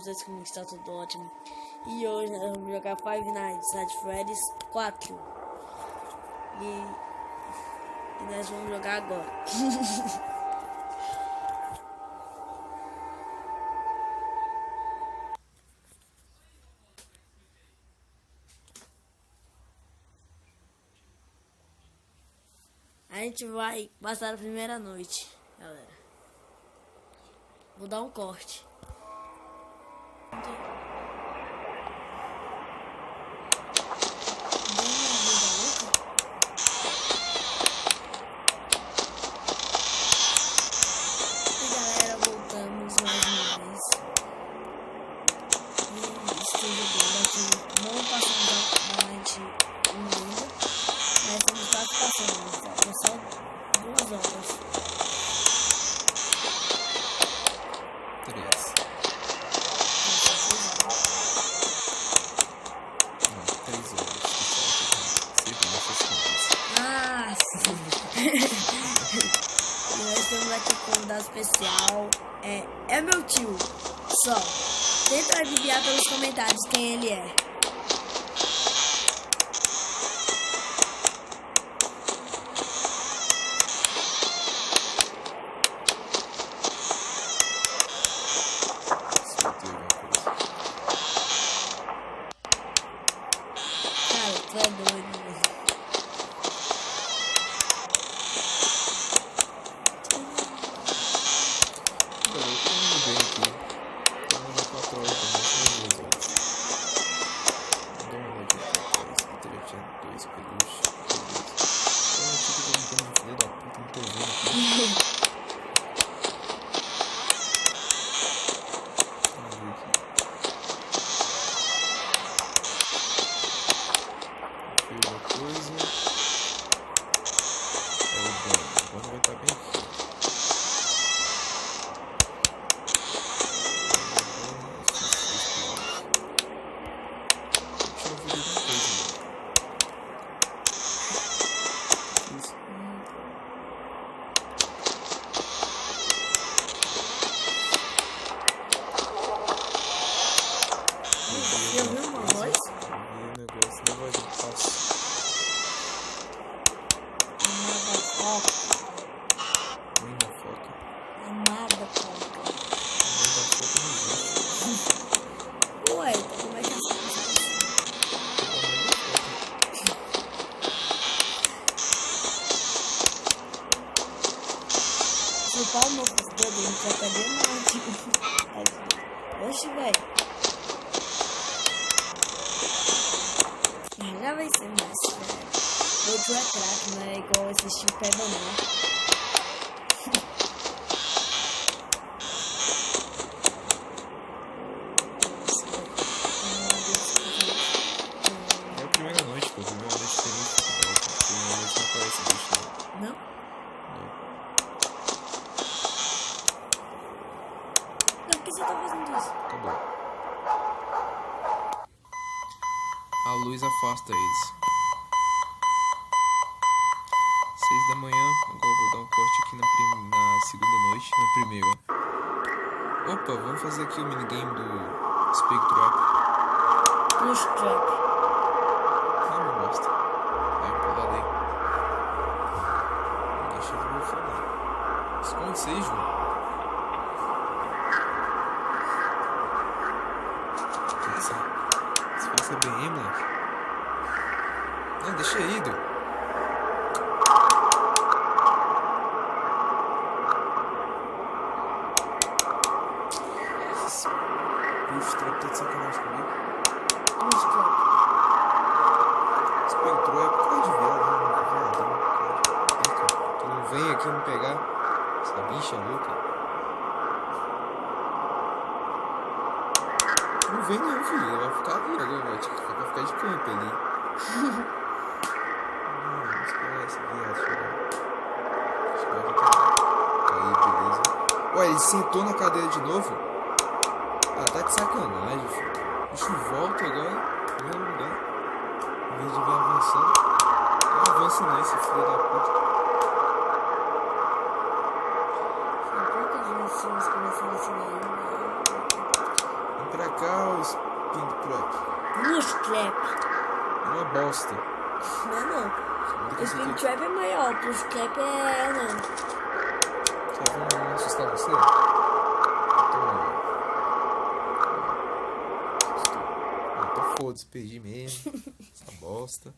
vocês como está tudo ótimo. E hoje nós vamos jogar Five Nights at Freddy's 4. E nós vamos jogar agora. A gente vai passar a primeira noite, galera. Vou dar um corte. E galera, voltamos mais uma vez. E estou jogando aqui. Não passando da noite ainda, mas estamos quase passando. Faltam só 2 horas. 3. Não, 3 horas. Sempre nessas contas. Ah, sim. E nós estamos aqui com um convidado especial. É meu tio. Só. Tenta adivinhar pelos comentários quem ele é. Cara, tu é doido. Eu ouvi uma voz? Amada foca. Ué, como é que é Se o pau não fosse doido, a gente vai perder mais. Oxe, velho. Já vai ser mais, velho. O tio é craque, não é igual esse tio pega não. É a primeira noite, pô. A primeira noite tem muito dificuldade. A primeira noite não parece bicho, não. Não? Não, por que você tá fazendo isso? Acabou. A luz afasta eles. 6 da manhã. Agora eu vou dar um corte aqui na segunda noite. Na primeira. Opa, vamos fazer aqui o minigame do Spectre Up. Push trap. Ah, não gosta. Vai pro lado aí. Deixa eu ver falar. Esconde vocês, João. Disfarça bem aí, moleque. Não, deixa aí, Du. Esse bicho trap tá de sacanagem comigo. Push trap. Espectrou é por causa de viado, tu não vem aqui me pegar, essa bicha louca. Não vem não, filho, ela vai ficar ali agora, vai ficar de campo ali. Não espera esse viado chegar. Aí, beleza. Ué, ele sentou na cadeira de novo? Ah, tá de sacanagem, filho. O bicho volta agora, no mesmo lugar. Em vez de vir avançando. Não avança não, esse filho da puta. São poucas vezes que você ensina aí, Vem pra cá, ô Spin Trap. Blues Trap. É uma bosta. Não. O Spin Trap é maior, o Blues Trap é não. Só vamos assustar você? Então foda-se, perdi mesmo. Essa bosta.